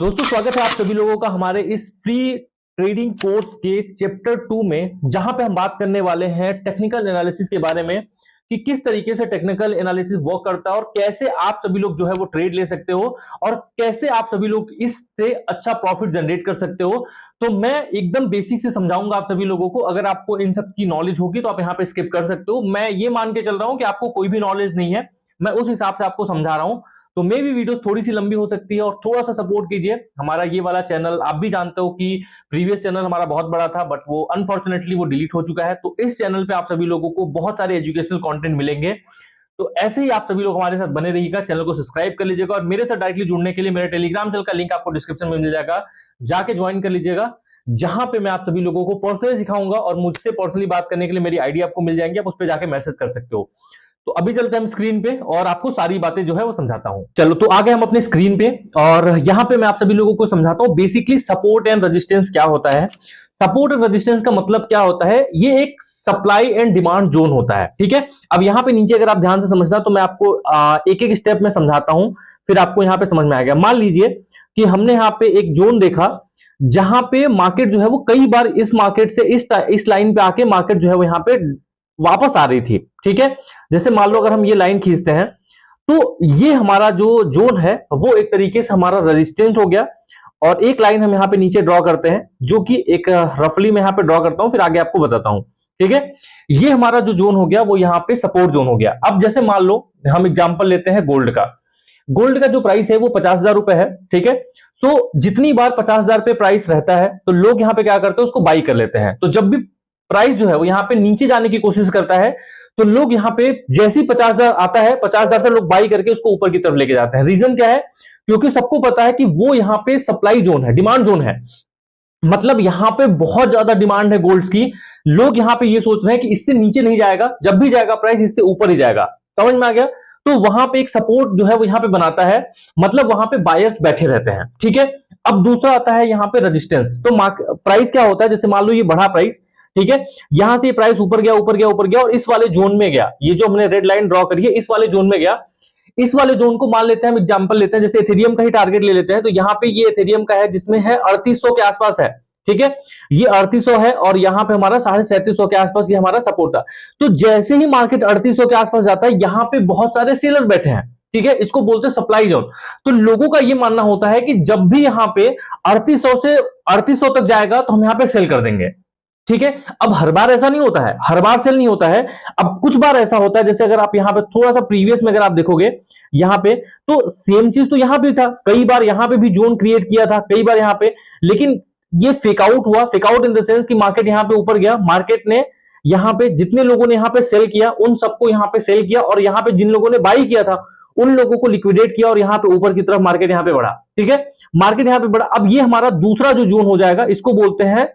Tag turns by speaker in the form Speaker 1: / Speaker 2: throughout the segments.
Speaker 1: दोस्तों स्वागत है आप सभी लोगों का हमारे इस फ्री ट्रेडिंग कोर्स के चैप्टर 2 में, जहां पे हम बात करने वाले हैं टेक्निकल एनालिसिस के बारे में कि किस तरीके से टेक्निकल एनालिसिस वर्क करता है और कैसे आप सभी लोग जो है वो ट्रेड ले सकते हो और कैसे आप सभी लोग इससे अच्छा प्रॉफिट जनरेट कर सकते हो। तो मैं एकदम बेसिक से समझाऊंगा आप सभी लोगों को। अगर आपको इन सब की नॉलेज होगी तो आप यहाँ पे स्किप कर सकते हो। मैं ये मान के चल रहा हूं कि आपको कोई भी नॉलेज नहीं है, मैं उस हिसाब से आपको समझा रहा हूं। तो मे भी वीडियो थोड़ी सी लंबी हो सकती है और थोड़ा सा सपोर्ट कीजिए। हमारा ये वाला चैनल आप भी जानते हो कि प्रीवियस चैनल हमारा बहुत बड़ा था, बट वो अनफॉर्चुनेटली वो डिलीट हो चुका है। तो इस चैनल पे आप सभी लोगों को बहुत सारे एजुकेशनल कंटेंट मिलेंगे। तो ऐसे ही आप सभी लोग हमारे साथ बने रहिएगा, चैनल को सब्सक्राइब कर लीजिएगा और मेरे साथ डायरेक्टली जुड़ने के लिए मेरे टेलीग्राम चैनल का लिंक आपको डिस्क्रिप्शन में मिल जाएगा, जाके ज्वाइन कर लीजिएगा, जहां पे मैं आप सभी लोगों को पर्सनली सिखाऊंगा और मुझसे पर्सनली बात करने के लिए मेरी आईडी आपको मिल जाएंगी, आप उस पर जाके मैसेज कर सकते हो। तो अभी चलते हैं हम स्क्रीन पे और आपको सारी बातें जो है वो समझाता हूं। चलो तो आगे हम अपने स्क्रीन पे और यहां पे मैं आप सभी लोगों को समझाता हूं बेसिकली सपोर्ट एंड रेजिस्टेंस क्या होता है। सपोर्ट एंड रेजिस्टेंस का मतलब क्या होता है, ये एक सप्लाई एंड डिमांड जोन होता है। ठीक है, अब यहां पे नीचे अगर आप ध्यान से समझना तो मैं आपको एक एक स्टेप में समझाता हूं, फिर आपको यहां पे समझ में आएगा। मान लीजिए कि हमने यहां पे एक जोन देखा जहां पे मार्केट जो है वो कई बार इस मार्केट से इस लाइन पे आके मार्केट जो है वो यहां पे वापस आ रही थी। ठीक है, जैसे मान लो अगर हम ये लाइन खींचते हैं तो ये हमारा जो जोन है वो एक तरीके से हमारा रेजिस्टेंस हो गया। और एक लाइन हम यहाँ पे नीचे ड्रॉ करते हैं, जो कि एक रफली मैं यहाँ पे ड्रॉ करता हूं, फिर आगे आपको बताता हूं। ठीक है, ये हमारा जो जोन हो गया वो यहाँ पे सपोर्ट जोन हो गया। अब जैसे मान लो हम एग्जांपल लेते हैं गोल्ड का। गोल्ड का जो प्राइस है वो 50,000 रुपए है। ठीक है, तो जितनी बार 50,000 पे प्राइस रहता है तो लोग यहाँ पे क्या करते हैं, उसको बाई कर लेते हैं। तो जब भी प्राइस जो है वो यहाँ पे नीचे जाने की कोशिश करता है तो लोग यहाँ पे जैसे ही 50,000 आता है, 50,000 से लोग बाई करके उसको ऊपर की तरफ लेके जाते हैं। रीजन क्या है, क्योंकि सबको पता है कि वो यहाँ पे सप्लाई जोन है, डिमांड जोन है। मतलब यहाँ पे बहुत ज्यादा डिमांड है गोल्ड की। लोग यहाँ पे ये सोच रहे हैं कि इससे नीचे नहीं जाएगा, जब भी जाएगा प्राइस इससे ऊपर ही जाएगा। समझ में आ गया? तो वहां पे एक सपोर्ट जो है वो यहाँ पे बनाता है, मतलब वहां पे बायर्स बैठे रहते हैं। ठीक है, अब दूसरा आता है यहाँ पे रेजिस्टेंस। तो प्राइस क्या होता है, जैसे मान लो ये बढ़ा प्राइस, ठीक है, यहां से प्राइस ऊपर गया ऊपर गया ऊपर गया और इस वाले जोन में गया। ये जो हमने रेड लाइन ड्रॉ करी है इस वाले जोन में गया। इस वाले जोन को मान लेते हैं, हम एग्जांपल लेते हैं, जैसे एथेरियम का ही टारगेट ले लेते हैं। तो यहाँ पे ये एथेरियम का है जिसमें है 3800 के आसपास है। ठीक है, ये 3800 है और यहाँ पे हमारा 3750 के आसपास ये हमारा सपोर्ट था। तो जैसे ही मार्केट 3800 के आसपास जाता है, यहाँ पे बहुत सारे सेलर बैठे हैं। ठीक है, इसको बोलते हैं सप्लाई जोन। तो लोगों का ये मानना होता है कि जब भी यहाँ पे 3800 से 3800 तक जाएगा तो हम यहाँ पे सेल कर देंगे। ठीक है, अब हर बार ऐसा नहीं होता है, हर बार सेल नहीं होता है। अब कुछ बार ऐसा होता है, जैसे अगर आप यहाँ पे थोड़ा सा प्रीवियस में अगर आप देखोगे यहाँ पे, तो सेम चीज तो यहाँ पे था। कई बार यहाँ पे भी जोन क्रिएट किया था, कई बार यहाँ पे, लेकिन ये फेक आउट हुआ। Fake out in the sense कि मार्केट यहाँ पे ऊपर गया, मार्केट ने यहाँ पे जितने लोगों ने यहाँ पे सेल किया उन सबको यहाँ पे सेल किया और यहाँ पे जिन लोगों ने बाई किया था उन लोगों को लिक्विडेट किया और यहाँ पे ऊपर की तरफ मार्केट यहाँ पे बढ़ा। ठीक है, मार्केट यहाँ पे बढ़ा। अब ये हमारा दूसरा जो जोन हो जाएगा, इसको बोलते हैं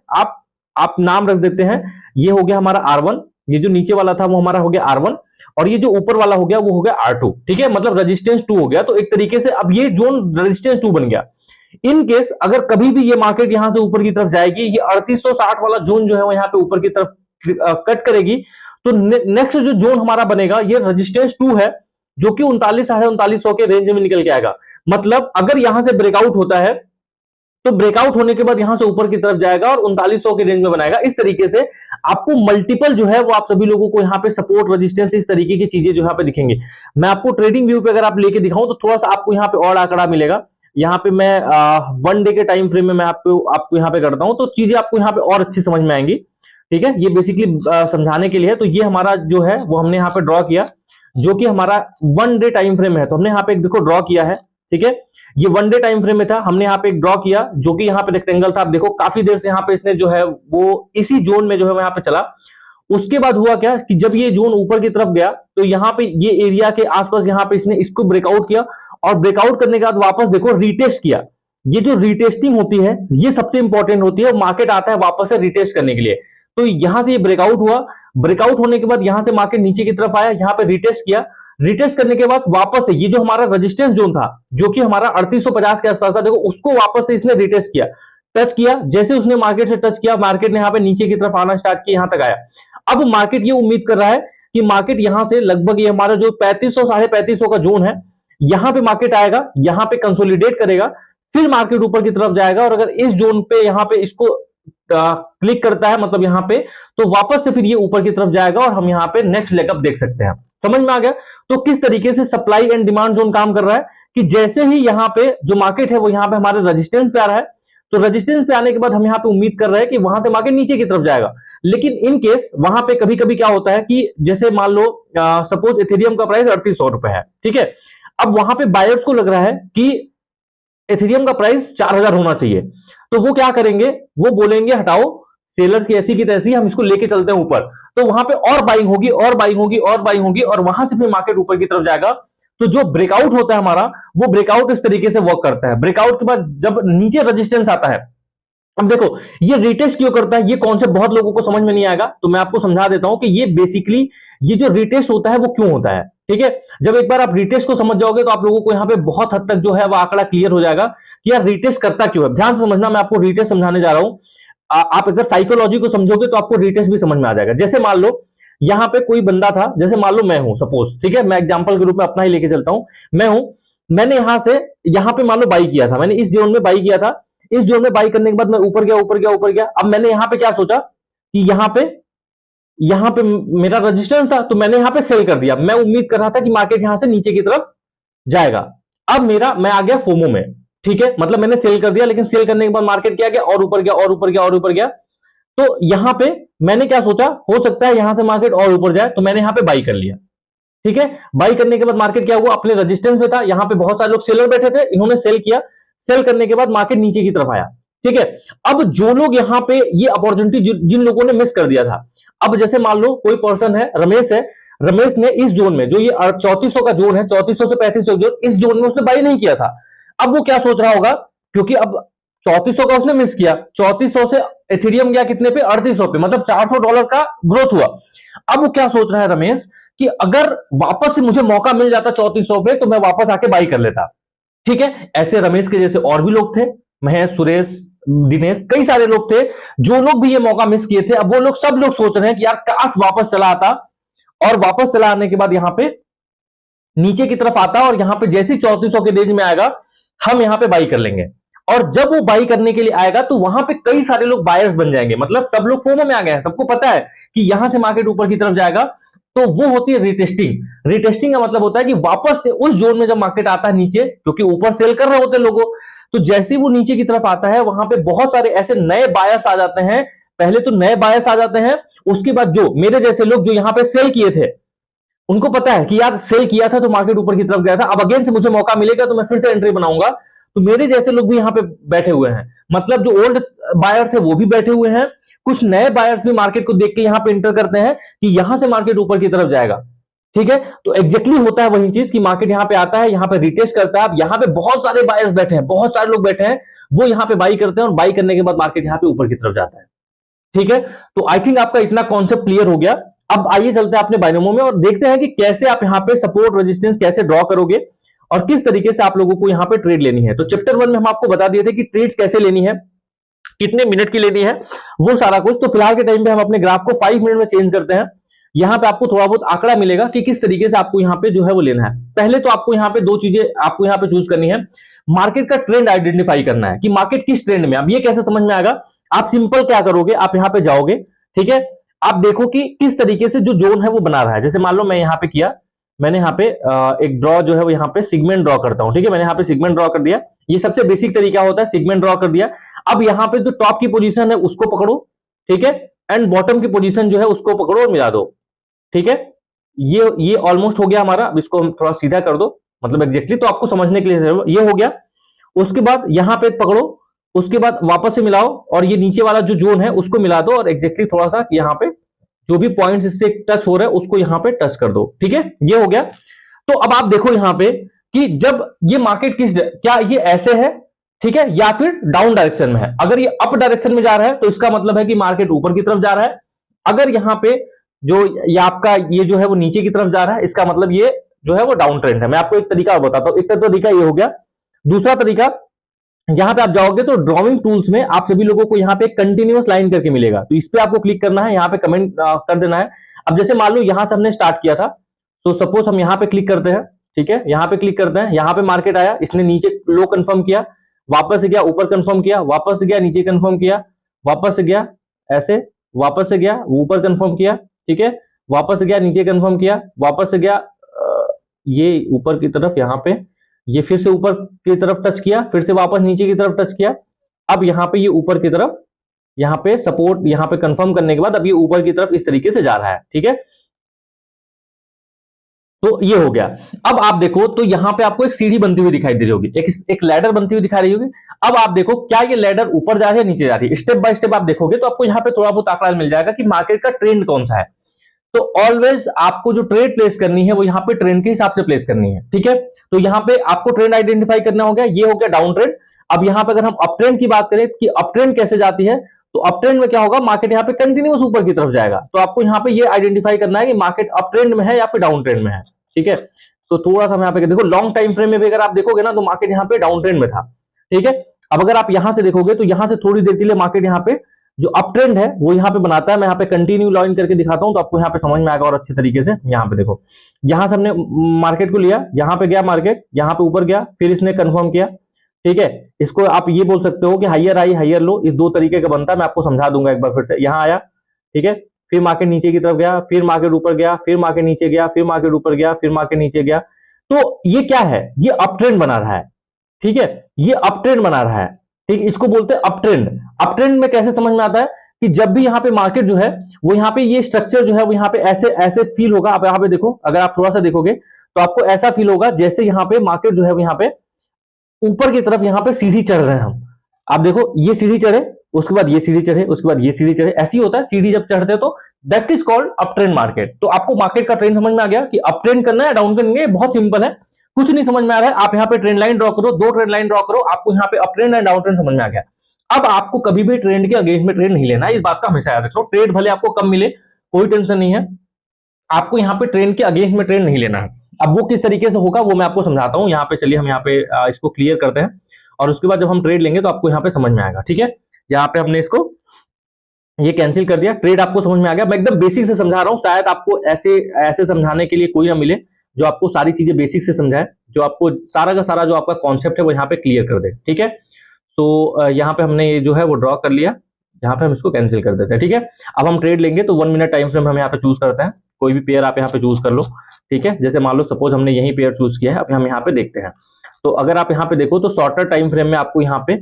Speaker 1: आप नाम रख देते हैं, ये हो गया हमारा R1। ये जो नीचे वाला था वो हमारा हो गया R1 और ये जो ऊपर वाला हो गया वो हो गया R2। ठीक है, मतलब रेजिस्टेंस 2 हो गया। तो एक तरीके से अब ये जोन रेजिस्टेंस 2 बन गया। इन केस अगर कभी भी ये मार्केट यहां से ऊपर की तरफ जाएगी, ये 3860 वाला जोन जो है वो यहाँ पे ऊपर की तरफ कट करेगी, तो नेक्स्ट जो जोन हमारा बनेगा ये रेजिस्टेंस 2 है, जो कि 39 के रेंज में निकल के आएगा। मतलब अगर यहां से ब्रेकआउट होता है तो ब्रेकआउट होने के बाद यहां से ऊपर की तरफ जाएगा और 3900 के रेंज में बनाएगा। इस तरीके से आपको मल्टीपल जो है वो आप सभी लोगों को यहाँ पे सपोर्ट, रेजिस्टेंस, इस तरीके की चीजें जो यहाँ पे दिखेंगे। मैं आपको ट्रेडिंग व्यू पे अगर आप लेके दिखाऊं तो थोड़ा सा आपको यहाँ पे और आंकड़ा मिलेगा। यहाँ पे मैं 1 डे के टाइम फ्रेम में मैं आपको यहाँ पे करता हूं, तो चीजें आपको यहाँ पे और अच्छी समझ में आएंगी। ठीक है, ये बेसिकली समझाने के लिए है। तो ये हमारा जो है वो हमने यहाँ पे ड्रॉ किया, जो कि हमारा 1 डे टाइम फ्रेम है। तो हमने यहाँ पे देखो ड्रॉ किया है। ठीक है, ये 1 डे टाइम फ्रेम में था, हमने यहाँ पे एक ड्रॉ किया जो कि यहाँ पे रेक्टेंगल था। आप देखो काफी देर से यहाँ पे इसने जो है वो इसी जोन में जो है यहाँ पे चला। उसके बाद हुआ क्या कि जब ये जोन ऊपर की तरफ गया तो यहाँ पे ये एरिया के आसपास यहाँ पे इसने इसको ब्रेकआउट किया और ब्रेकआउट करने के बाद वापस देखो रीटेस्ट किया। ये जो रीटेस्टिंग होती है ये सबसे इंपॉर्टेंट होती है। मार्केट आता है वापस से रीटेस्ट करने के लिए। तो यहां से ये ब्रेकआउट हुआ, ब्रेकआउट होने के बाद यहां से मार्केट नीचे की तरफ आया, यहाँ पे रीटेस्ट किया। रिटेस्ट करने के बाद वापस से ये जो हमारा रेजिस्टेंस जोन था, जो कि हमारा 3850 के आसपास था, देखो उसको वापस से इसने रिटेस्ट किया, टच किया। जैसे उसने मार्केट से टच किया, मार्केट ने यहाँ पे नीचे की तरफ आना स्टार्ट किया, यहां तक आया। अब मार्केट ये उम्मीद कर रहा है कि मार्केट यहां से लगभग ये हमारा जो 3500 साढ़े 3500 का जोन है, यहां पे मार्केट आएगा, यहां पे कंसोलिडेट करेगा, फिर मार्केट ऊपर की तरफ जाएगा, और अगर इस जोन पे यहां पे इसको क्लिक करता है मतलब यहां पे, तो वापस से फिर ये ऊपर की तरफ जाएगा और हम यहां पे नेक्स्ट लेगअप देख सकते हैं। समझ में आ गया? तो किस तरीके से सप्लाई एंड डिमांड जोन काम कर रहा है कि जैसे ही यहां पे जो मार्केट है वो यहां पे हमारे रेजिस्टेंस पे आ रहा है, तो रेजिस्टेंस पे आने के बाद हम यहां पे उम्मीद कर रहे हैं कि वहां से मार्केट नीचे की तरफ जाएगा। लेकिन इन केस वहां पे कभी कभी क्या होता है कि जैसे मान लो सपोज इथेरियम का प्राइस 3800 रुपए है, ठीक है। अब वहां पे बायर्स को लग रहा है कि इथेरियम का प्राइस 4000 होना चाहिए, तो वो क्या करेंगे, वो बोलेंगे हटाओ, सेलर्स की ऐसी की तैसी, हम इसको लेके चलते हैं ऊपर। तो वहां पे और बाइंग होगी और बाइंग होगी और बाइंग होगी, और वहां से फिर मार्केट ऊपर की तरफ जाएगा। तो जो ब्रेकआउट होता है हमारा, वो ब्रेकआउट इस तरीके से वर्क करता है। ब्रेकआउट के बाद जब नीचे रेजिस्टेंस आता है, अब देखो ये रिटेस्ट क्यों करता है, ये कॉन्सेप्ट बहुत लोगों को समझ में नहीं आएगा, तो मैं आपको समझा देता हूं कि ये बेसिकली ये जो रिटेस्ट होता है वो क्यों होता है, ठीक है। जब एक बार आप रिटेस्ट को समझ जाओगे तो आप लोगों को यहां पे बहुत हद तक जो है वो आंकड़ा क्लियर हो जाएगा कि यार रिटेस्ट करता क्यों है। ध्यान से समझना, मैं आपको रिटेस्ट समझाने जा रहा हूं। आप अगर साइकोलॉजी को समझोगे तो आपको रिटेस्ट भी समझ में आ जाएगा। जैसे मान लो यहां पे कोई बंदा था, जैसे मान लो मैं हूं सपोज, ठीक है, मैं एग्जांपल के रूप में अपना ही लेके चलता हूं। मैं हूं, मैंने यहां से यहां पे मान लो बाई किया था, मैंने इस जोन में बाई किया था। इस जोन में बाई करने के बाद मैं ऊपर गया ऊपर गया ऊपर गया। अब मैंने यहां पे क्या सोचा कि यहां पे मेरा रजिस्टेंस था, तो मैंने यहां पे सेल कर दिया। मैं उम्मीद कर रहा था कि मार्केट यहां से नीचे की तरफ जाएगा। अब मैं आ गया फोमो में, ठीक है, मतलब मैंने सेल कर दिया, लेकिन सेल करने के बाद मार्केट क्या गया, और ऊपर गया और ऊपर गया और ऊपर गया। तो यहां पे मैंने क्या सोचा, हो सकता है यहां से मार्केट और ऊपर जाए, तो मैंने यहां पे बाई कर लिया, ठीक है। बाई करने के बाद मार्केट क्या हुआ, अपने रेजिस्टेंस में था, यहां पे बहुत सारे लोग सेलर बैठे थे, इन्होंने सेल किया। सेल करने के बाद मार्केट नीचे की तरफ आया, ठीक है। अब जो लोग यहां पे ये अपॉर्चुनिटी जिन लोगों ने मिस कर दिया था, अब जैसे मान लो कोई पर्सन है, रमेश है, रमेश ने इस जोन में, जो ये 3400 का जोन है, 3400 से 3500 जोन, इस जोन में उसने बाई नहीं किया था। अब वो क्या सोच रहा होगा, क्योंकि अब 3400 का उसने मिस किया, 3400 से इथेरियम गया कितने पे, 3800 पे, मतलब $400 का ग्रोथ हुआ। अब वो क्या सोच रहा है रमेश कि अगर वापस से मुझे मौका मिल जाता 3400 पे, तो मैं वापस आके बाई कर लेता, ठीक है। ऐसे रमेश के जैसे और भी लोग थे, महेश, सुरेश, दिनेश, कई सारे लोग थे जो लोग भी ये मौका मिस किए थे। अब वो लोग सब लोग सोच रहे हैं कि यार काश वापस चला आता, और वापस चला आने के बाद यहां पे नीचे की तरफ आता, और यहां पे जैसे 3400 के रेंज में आएगा हम यहां पे बाई कर लेंगे। और जब वो बाई करने के लिए आएगा तो वहां पे कई सारे लोग बायर्स बन जाएंगे, मतलब सब लोग फोमो में आ गए हैं, सबको पता है कि यहां से मार्केट ऊपर की तरफ जाएगा। तो वो होती है रिटेस्टिंग। रिटेस्टिंग का मतलब होता है कि वापस से उस जोन में जब मार्केट आता है नीचे, क्योंकि ऊपर सेल कर रहे होते हैं लोगों, तो जैसे ही वो नीचे की तरफ आता है, वहां पे बहुत सारे ऐसे नए बायर्स आ जाते हैं। पहले तो नए बायर्स आ जाते हैं, उसके बाद जो मेरे जैसे लोग जो यहां पे सेल किए थे, उनको पता है कि यार सेल किया था तो मार्केट ऊपर की तरफ गया था, अब अगेन से मुझे मौका मिलेगा तो मैं फिर से एंट्री बनाऊंगा। तो मेरे जैसे लोग भी यहां पे बैठे हुए हैं, मतलब जो ओल्ड बायर थे वो भी बैठे हुए हैं। कुछ नए बायर्स भी मार्केट को देख के यहां पे एंटर करते हैं कि यहां से मार्केट ऊपर की तरफ जाएगा, ठीक है। तो एग्जैक्टली होता है वही चीज कि मार्केट यहां पे आता है, यहां पे रिटेस्ट करता है। अब यहां पे बहुत सारे बायर्स बैठे हैं, बहुत सारे लोग बैठे हैं, वो यहां पे बाई करते हैं, और बाई करने के बाद मार्केट यहां पे ऊपर की तरफ जाता है, ठीक है। तो आई थिंक आपका इतना कॉन्सेप्ट क्लियर हो गया। अब आइए चलते हैं अपने बाइनोमो में और देखते हैं कि कैसे आप यहां पे सपोर्ट रेजिस्टेंस कैसे ड्रॉ करोगे, और किस तरीके से आप लोगों को यहां पे ट्रेड लेनी है। तो चैप्टर 1 में हम आपको बता दिए थे कि ट्रेड्स कैसे लेनी है, कितने मिनट की लेनी है, वो सारा कुछ। तो फिलहाल के टाइम पे हम अपने ग्राफ को 5 मिनट में चेंज करते हैं। यहां पे आपको थोड़ा बहुत आंकड़ा मिलेगा कि किस तरीके से आपको यहां पे जो है वो लेना है। पहले तो आपको यहां पे दो चीजें आपको यहां पे चूज करनी है। मार्केट का ट्रेंड आइडेंटिफाई करना है कि मार्केट किस ट्रेंड में। अब ये कैसे समझ में आएगा, आप सिंपल क्या करोगे, आप यहां पे जाओगे, ठीक है। आप देखो कि किस तरीके से जो जोन है वो बना रहा है। जैसे मान लो मैं यहां पे किया, मैंने यहां पे एक ड्रॉ जो है वो यहां पे सिगमेंट ड्रॉ करता हूं, ठीक है। मैंने यहां पे सिगमेंट ड्रॉ कर दिया, ये सबसे बेसिक तरीका होता है, सिगमेंट ड्रॉ कर दिया। अब यहां पे जो टॉप की पोजीशन है उसको पकड़ो, ठीक है, एंड बॉटम की पोजीशन जो है उसको पकड़ो और मिला दो, ठीक है। ये ऑलमोस्ट हो गया हमारा। अब इसको हम थोड़ा सीधा कर दो, मतलब एग्जैक्टली तो आपको समझने के लिए ये हो गया। उसके बाद यहां पे पकड़ो, उसके बाद वापस से मिलाओ, और ये नीचे वाला जो जोन है उसको मिला दो, और एग्जैक्टली थोड़ा सा यहां पे जो भी पॉइंट्स इससे टच हो रहे हैं उसको यहां पे टच कर दो, ठीक है। ये हो गया। तो अब आप देखो यहां पे कि जब ये मार्केट क्या ये ऐसे है, ठीक है, या फिर डाउन डायरेक्शन में है। अगर ये अप डायरेक्शन में जा रहा है तो इसका मतलब है कि मार्केट ऊपर की तरफ जा रहा है। अगर यहां पे जो ये आपका ये जो है वो नीचे की तरफ जा रहा है, इसका मतलब ये जो है वो डाउन ट्रेंड है। मैं आपको एक तरीका बताता हूं। एक तरीका ये हो गया। दूसरा तरीका, यहां पे आप जाओगे तो ड्राइंग टूल्स में आप सभी लोगों को यहां पे कंटिन्यूअस लाइन करके मिलेगा, तो इस पे आपको क्लिक करना है, यहां पे कमेंट कर देना है। अब जैसे मान लो यहां से हमने स्टार्ट किया था, तो सपोज हम यहां पे क्लिक करते हैं, ठीक है, यहां पे क्लिक करते हैं, यहां पे मार्केट आया, इसने नीचे लो कंफर्म किया, वापस से गया ऊपर कंफर्म किया, वापस से गया नीचे कंफर्म किया, वापस से गया ऐसे, वापस से गया ऊपर कंफर्म किया, ठीक है, वापस से गया नीचे कंफर्म किया, वापस से गया ये ऊपर की तरफ यहाँ पे, ये फिर से ऊपर की तरफ टच किया, फिर से वापस नीचे की तरफ टच किया। अब यहाँ पे ये ऊपर की तरफ, यहाँ पे सपोर्ट, यहाँ पे कंफर्म करने के बाद अब ये ऊपर की तरफ इस तरीके से जा रहा है, ठीक है। तो ये हो गया। अब आप देखो तो यहां पे आपको एक सीढ़ी बनती हुई दिखाई दे रही होगी, एक लैडर बनती हुई दिखा रही होगी। अब आप देखो क्या ये लैडर ऊपर जा रही है नीचे जा रही है, स्टेप बाय स्टेप आप देखोगे तो आपको यहाँ पे थोड़ा बहुत आंकड़ा मिल जाएगा कि मार्केट का ट्रेंड कौन सा है। तो ऑलवेज आपको जो ट्रेड प्लेस करनी है वो यहाँ पे ट्रेंड के हिसाब से प्लेस करनी है, ठीक है। तो यहाँ पे आपको ट्रेंड आइडेंटिफाई करना हो गया, ये हो गया डाउन ट्रेंड। अब यहाँ पे अगर हम अप ट्रेंड की बात करें कि अप ट्रेंड कैसे जाती है, तो अप ट्रेंड में क्या होगा, मार्केट यहाँ पे कंटिन्यूअस ऊपर की तरफ जाएगा। तो आपको यहाँ पे ये आइडेंटिफाई करना है कि मार्केट अप ट्रेंड में है या फिर डाउन ट्रेंड में है, ठीक है। तो थोड़ा सा यहाँ पे देखो, लॉन्ग टाइम फ्रेम में भी अगर आप देखोगे ना तो मार्केट यहाँ पे डाउन ट्रेंड में था, ठीक है। अब अगर आप यहां से देखोगे तो यहां से थोड़ी देर के लिए मार्केट यहाँ पे जो अप ट्रेंड है वो यहाँ पे बनाता है। मैं यहाँ पे कंटिन्यू लाइन करके दिखाता हूं तो आपको यहाँ पे समझ में आएगा और अच्छे तरीके से। यहाँ पे देखो, यहां से हमने मार्केट को लिया, यहाँ पे गया मार्केट, यहाँ पे ऊपर गया, फिर इसने कंफर्म किया, ठीक है। इसको आप ये बोल सकते हो कि हाइयर हाई हाइयर लो, इस दो तरीके का बनता है, मैं आपको समझा दूंगा एक बार फिर से। यहाँ आया, ठीक है, फिर मार्केट नीचे की तरफ गया, फिर मार्केट ऊपर गया, फिर मार्केट नीचे गया, फिर मार्केट ऊपर गया, फिर मार्केट नीचे गया। तो ये क्या है, ये अप ट्रेंड बना रहा है, ठीक है, ये अप ट्रेंड बना रहा है, ठीक। इसको बोलते हैं अप ट्रेंड। अप ट्रेंड में कैसे समझ में आता है कि जब भी यहाँ पे मार्केट जो है वो यहाँ पे ये स्ट्रक्चर जो है वो यहाँ पे ऐसे ऐसे फील होगा। आप यहाँ पे देखो, अगर आप थोड़ा सा देखोगे तो आपको ऐसा फील होगा जैसे यहाँ पे मार्केट जो है वो यहाँ पे ऊपर की तरफ यहाँ पे सीढ़ी चढ़ रहे हैं हम। आप देखो, ये सीढ़ी चढ़े, उसके बाद ये सीढ़ी चढ़े, उसके बाद ये सीढ़ी चढ़े, ऐसी होता है। सीढ़ी जब चढ़ते हैं तो that is called up trend market. तो आपको मार्केट का ट्रेंड समझ में आ गया कि अप ट्रेंड करना है डाउन ट्रेंड करना है, बहुत सिंपल है। कुछ नहीं समझ में आ रहा है, आप यहाँ पे ट्रेंड लाइन ड्रॉ करो, दो ट्रेंड लाइन ड्रॉ करो, आपको यहाँ पे up trend and down trend समझ में आ गया। अब आपको कभी भी ट्रेंड के अगेंस्ट में ट्रेड नहीं लेना है, इस बात का हमेशा याद रखो। ट्रेड भले आपको कम मिले, कोई टेंशन नहीं है, आपको यहाँ पे ट्रेंड के अगेंस्ट में ट्रेड नहीं लेना है। अब वो किस तरीके से होगा वो मैं आपको समझाता हूँ। यहाँ पे चलिए हम यहाँ पे इसको क्लियर करते हैं और उसके बाद जब हम ट्रेड लेंगे तो आपको यहाँ पे समझ में आएगा, ठीक है। यहाँ पे हमने इसको ये कैंसिल कर दिया, ट्रेड आपको समझ में आ गया। मैं एकदम बेसिक से समझा रहा हूँ, शायद आपको ऐसे ऐसे समझाने के लिए कोई ना मिले जो आपको सारी चीजें बेसिक से समझाए, जो आपको सारा का सारा जो आपका कॉन्सेप्ट है वो यहाँ पे क्लियर कर दे, ठीक है। तो यहाँ पे हमने ये जो है वो ड्रॉ कर लिया, यहाँ पे हम इसको कैंसिल कर देते हैं, ठीक है। अब हम ट्रेड लेंगे तो 1 मिनट टाइम फ्रेम हम यहाँ पे चूज करते हैं, कोई भी पेयर आप यहाँ पे चूज कर लो, ठीक है। जैसे मान लो सपोज हमने यही पेयर चूज किया है, अब हम यहाँ पे देखते हैं। तो अगर आप यहाँ पे देखो तो शॉर्टर टाइम फ्रेम में आपको यहाँ पे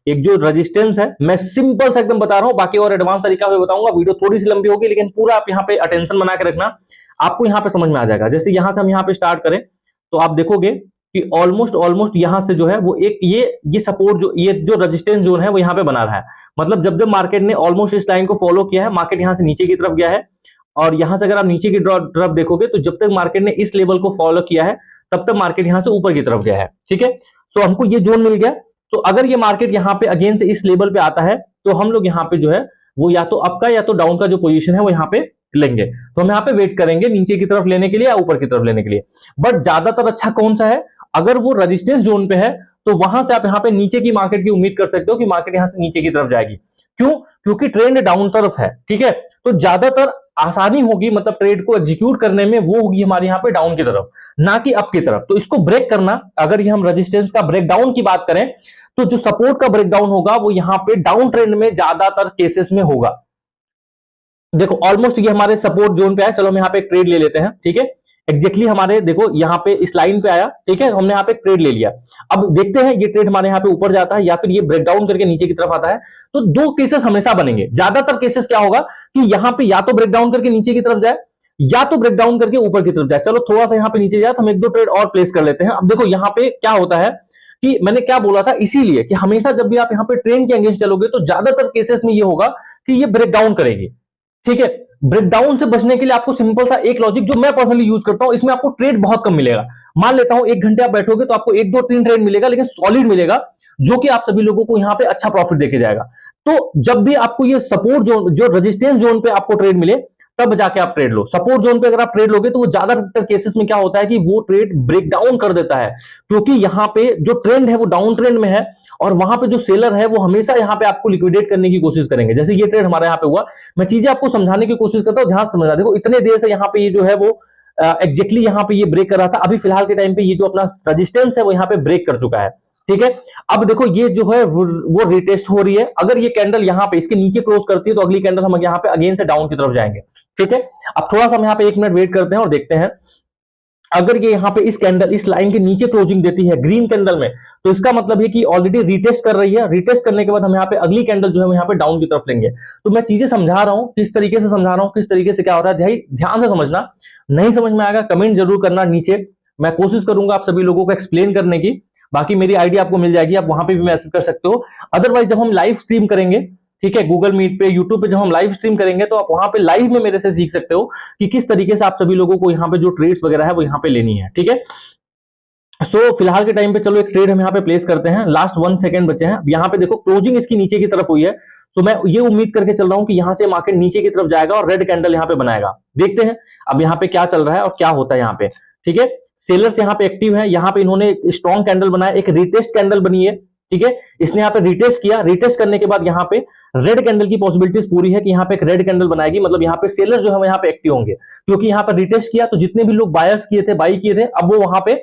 Speaker 1: एक जो रेजिस्टेंस है, मैं सिंपल सा एकदम बता रहा हूँ, बाकी और एडवांस तरीका मैं बताऊंगा, वीडियो थोड़ी सी लंबी होगी लेकिन पूरा आप यहाँ पे अटेंशन बना के रखना, आपको यहाँ पे समझ में आ जाएगा। जैसे यहाँ से हम यहाँ पे स्टार्ट करें तो आप देखोगे कि ऑलमोस्ट यहाँ से जो है वो एक ये सपोर्ट जो ये जो रेजिस्टेंस जोन है वो यहाँ पे बना रहा है। मतलब जब जब मार्केट ने ऑलमोस्ट इस लाइन को फॉलो किया है, मार्केट यहाँ से नीचे की तरफ गया है, और यहाँ से अगर आप नीचे की तरफ देखोगे तो जब तक मार्केट ने इस लेवल को फॉलो किया है तब तक मार्केट यहाँ से ऊपर की तरफ गया है, ठीक है। तो हमको ये जोन मिल गया। तो अगर ये मार्केट यहाँ पे अगेन से इस लेवल पे आता है तो हम लोग यहाँ पे जो है वो या तो अप का या तो डाउन का जो पोजीशन है वो यहाँ पे लेंगे। तो हम यहाँ पे वेट करेंगे नीचे की तरफ लेने के लिए या ऊपर की तरफ लेने के लिए। बट ज्यादातर अच्छा कौन सा है, अगर वो रेजिस्टेंस जोन पे है तो वहां से आप यहाँ पे नीचे की मार्केट की उम्मीद कर सकते हो कि मार्केट यहाँ से नीचे की तरफ जाएगी। क्यों? क्योंकि ट्रेंड डाउन तरफ है, ठीक है। तो ज्यादातर आसानी होगी, मतलब ट्रेड को एग्जीक्यूट करने में वो होगी हमारे यहाँ पे डाउन की तरफ, ना कि अप की तरफ। तो इसको ब्रेक करना, अगर ये हम रेजिस्टेंस का ब्रेकडाउन की बात करें तो जो सपोर्ट का ब्रेकडाउन होगा वो यहाँ पे डाउन ट्रेंड में ज्यादातर केसेस में होगा। देखो ऑलमोस्ट ये हमारे सपोर्ट जोन पे है, चलो हम यहाँ पे एक ट्रेड ले लेते हैं, ठीक है। एग्जैक्टली हमारे देखो यहाँ पे इस लाइन पे आया, ठीक है, हमने यहाँ पे ट्रेड ले लिया। अब देखते हैं ये ट्रेड हमारे यहाँ पे ऊपर जाता है या फिर ये ब्रेकडाउन करके नीचे की तरफ आता है। तो दो केसेस हमेशा बनेंगे। ज्यादातर केसेस क्या होगा कि यहाँ पे या तो ब्रेकडाउन करके नीचे की तरफ जाए या तो ब्रेकडाउन करके ऊपर की तरफ जाए। चलो थोड़ा सा यहाँ पे नीचे जाए तो हम एक दो ट्रेड और प्लेस कर लेते हैं। अब देखो यहाँ पे क्या होता है कि मैंने क्या बोला था, इसीलिए कि हमेशा जब भी आप यहाँ पे ट्रेंड के अगेंस्ट चलोगे तो ज्यादातर केसेस में ये होगा कि ये ब्रेकडाउन करेगी, ठीक है। ब्रेकडाउन से बचने के लिए आपको सिंपल सा एक लॉजिक जो मैं पर्सनली यूज करता हूं, इसमें आपको ट्रेड बहुत कम मिलेगा। मान लेता हूं 1 घंटे आप बैठोगे तो आपको 1 2 3 ट्रेड मिलेगा, लेकिन सॉलिड मिलेगा, जो कि आप सभी लोगों को यहां पे अच्छा प्रॉफिट देके जाएगा। तो जब भी आपको ये सपोर्ट जोन, जो रेजिस्टेंस जोन पे आपको ट्रेड मिले तब जाके आप ट्रेड लो। सपोर्ट जोन पे अगर आप ट्रेड लोगे तो वो ज्यादातर केसेस में क्या होता है कि वो ट्रेड ब्रेकडाउन कर देता है, क्योंकि यहाँ पे जो ट्रेंड है वो डाउन ट्रेंड में है और वहां पे जो सेलर है वो हमेशा यहाँ पे आपको लिक्विडेट करने की कोशिश करेंगे। जैसे ये ट्रेड हमारे यहाँ पे हुआ, मैं चीजें आपको समझाने की कोशिश करता हूँ, ध्यान से समझना। देखो इतने देर से यहाँ पे ये जो है वो एग्जैक्टली यहाँ पे ये ब्रेक कर रहा था, अभी फिलहाल के टाइम पे ये जो अपना रेजिस्टेंस है वो यहाँ पे ब्रेक कर चुका है, ठीक है। अब देखो ये जो है वो रिटेस्ट हो रही है। अगर ये कैंडल यहाँ पे इसके नीचे क्लोज करती है तो अगली कैंडल हम यहाँ पे अगेन से डाउन की तरफ जाएंगे। ठीक है, अब थोड़ा सा हम यहाँ पे 1 मिनट वेट करते हैं और देखते हैं अगर ये यहाँ पे इस कैंडल इस लाइन के नीचे क्लोजिंग देती है ग्रीन कैंडल में, तो इसका मतलब है कि ऑलरेडी रिटेस्ट कर रही है। रिटेस्ट करने के बाद हम यहाँ पे अगली कैंडल जो है यहाँ पे डाउन की तरफ लेंगे। तो मैं चीजें समझा रहा हूं, किस तरीके से समझा रहा हूं, किस तरीके से क्या हो रहा है, ध्यान से समझना। नहीं समझ में आएगा कमेंट जरूर करना नीचे, मैं कोशिश करूंगा आप सभी लोगों को एक्सप्लेन करने की। बाकी मेरी आईडी आपको मिल जाएगी, आप वहां पे भी मैसेज कर सकते हो। अदरवाइज जब हम लाइव स्ट्रीम करेंगे, ठीक है, गूगल मीट पे, यूट्यूब पे जब हम लाइव स्ट्रीम करेंगे तो आप वहां पे लाइव में मेरे से सीख सकते हो कि किस तरीके से आप सभी लोगों को यहाँ पे जो ट्रेड्स वगैरह है वो यहाँ पे लेनी है। ठीक है, सो फिलहाल के टाइम पे चलो एक ट्रेड हम यहाँ पे प्लेस करते हैं। लास्ट 1 सेकंड बचे हैं। यहाँ पे देखो क्लोजिंग इसकी नीचे की तरफ हुई है, तो मैं ये उम्मीद करके चल रहा हूं कि यहाँ से मार्केट नीचे की तरफ जाएगा और रेड कैंडल यहाँ पे बनाएगा। देखते हैं अब यहाँ पे क्या चल रहा है और क्या होता है यहाँ पे। ठीक है, सेलर्स यहाँ पे एक्टिव है, यहाँ पे इन्होंने स्ट्रॉन्ग कैंडल बनाया, एक रिटेस्ट कैंडल बनी है। ठीक है, इसने यहाँ पे रिटेस्ट किया, रिटेस्ट करने के बाद यहाँ पे रेड कैंडल की पॉसिबिलिटीज पूरी है कि यहाँ पे एक रेड कैंडल बनाएगी, मतलब यहाँ पे सेलर जो है यहाँ पे एक्टिव होंगे, क्योंकि यहाँ पे रिटेस्ट किया तो जितने भी लोग बायर्स किए थे, बाई किए थे, अब वो वहां पे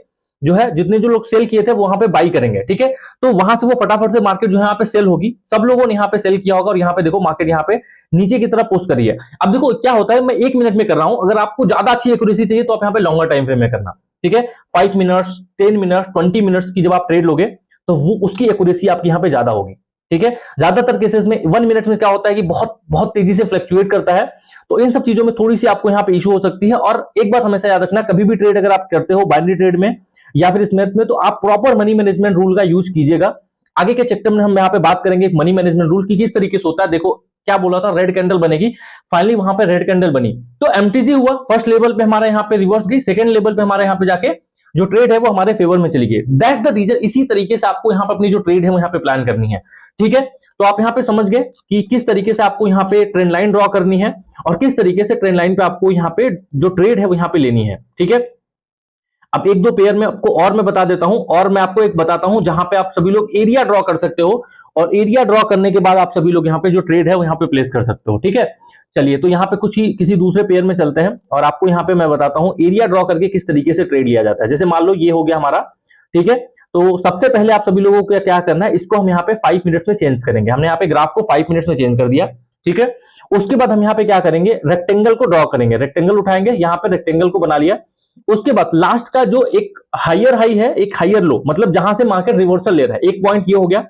Speaker 1: जो है जितने जो लोग सेल किए थे वो वहां पे बाई करेंगे। ठीक है, तो वहां से वो फटाफट से मार्केट जो है यहाँ पे सेल होगी। सब लोगों ने यहाँ पे सेल किया होगा और यहाँ पे देखो मार्केट यहाँ पे नीचे की तरफ पुश करी है। अब देखो क्या होता है, मैं 1 मिनट में कर रहा हूं, अगर आपको ज्यादा अच्छी एक्यूरेसी चाहिए तो आप यहाँ पे लॉन्गर टाइम फ्रेम में करना। ठीक है, 5 मिनट्स, 10 मिनट्स, 20 मिनट्स की जब आप ट्रेड लोगे तो वो उसकी एक्यूरेसी आपकी यहाँ पे ज्यादा होगी। ठीक है, ज्यादातर केसेस में 1 मिनट में क्या होता है कि बहुत बहुत तेजी से फ्लक्चुएट करता है, तो इन सब चीजों में थोड़ी सी आपको यहाँ पे इशू हो सकती है। और एक बात हमेशा याद रखना, कभी भी ट्रेड अगर आप करते हो बाइनरी ट्रेड में या फिर स्मेथ में, तो आप प्रॉपर मनी मैनेजमेंट रूल का यूज कीजिएगा। आगे के चैप्टर में हम यहाँ पे बात करेंगे मनी मैनेजमेंट रूल की किस तरीके से होता है। देखो क्या बोला था, रेड कैंडल बनेगी, फाइनली वहां पे रेड कैंडल बनी तो एमटीजी हुआ, फर्स्ट लेवल पे हमारे यहाँ पे रिवर्स गई, सेकंड लेवल पे हमारे यहाँ पे जाके जो ट्रेड है वो हमारे फेवर में चली गई। दैट्स द रीजन, इसी तरीके से आपको यहाँ पे अपनी जो ट्रेड है वो यहाँ पे प्लान करनी है। ठीक है, तो आप यहाँ पे समझ गए कि किस तरीके से आपको यहाँ पे ट्रेंड लाइन ड्रॉ करनी है और किस तरीके से ट्रेंड लाइन पे आपको यहाँ पे जो ट्रेड है वो यहाँ पे लेनी है। ठीक है, अब 1-2 पेयर में आपको और मैं बता देता हूं, और मैं आपको एक बताता हूं जहां पे आप सभी लोग एरिया ड्रॉ कर सकते हो, और एरिया ड्रॉ करने के बाद आप सभी लोग यहाँ पे जो ट्रेड है वो यहाँ पे प्लेस कर सकते हो। ठीक है, चलिए तो यहाँ पे कुछ ही किसी दूसरे पेयर में चलते हैं और आपको यहाँ पे मैं बताता हूँ एरिया ड्रॉ करके किस तरीके से ट्रेड लिया जाता है। जैसे मान लो ये हो गया हमारा, ठीक है, तो सबसे पहले आप सभी लोगों को क्या करना है, इसको हम यहाँ पे 5 मिनट्स में चेंज करेंगे। हमने यहाँ पे ग्राफ को 5 मिनट्स में चेंज कर दिया। ठीक है, उसके बाद हम यहाँ पे क्या करेंगे, रेक्टेंगल को ड्रॉ करेंगे, रेक्टेंगल उठाएंगे, यहाँ पे रेक्टेंगल को बना लिया। उसके बाद लास्ट का जो एक हायर हाई है, एक हायर लो, मतलब जहां से मार्केट रिवर्सल ले रहा है, एक पॉइंट ये हो गया,